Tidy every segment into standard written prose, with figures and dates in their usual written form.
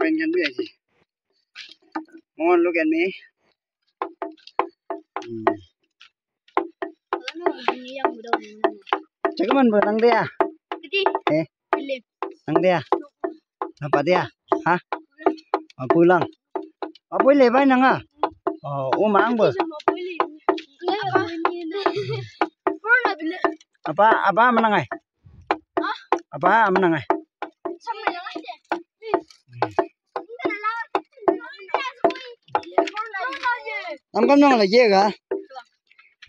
friend can be aji. Come on, look at me. Cakaman ba nang dia? Eh, nang dia. Apa dia? Hah? Pulang. Apa boleh bay nang ah? Oh, mang ba? Apa menang ay? Apa menang ay? Am kam nang la ye ga?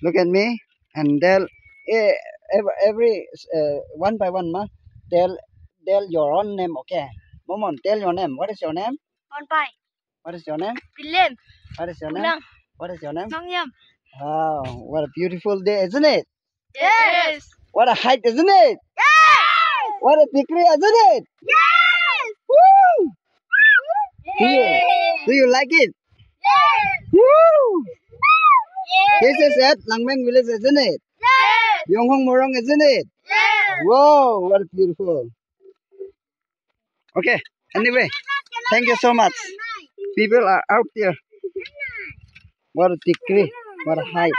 Look at me and tell every one by one ma tell your own name, okay? Momon, tell your name. What is your name? What is your name? William. What is your name? What is your name? Mangyam. Wow, what a beautiful day, isn't it? Yes. What a height, isn't it? Yes. What a degree, isn't it? Yes. Woo! Yes. Do you like it? Yes. Woo! Yes. This is at Langmeng village, isn't it? Yes. Yonghong Morong, isn't it? Yes. Whoa, what beautiful. Okay, anyway, thank you so much. People are out there. What a degree, what a height.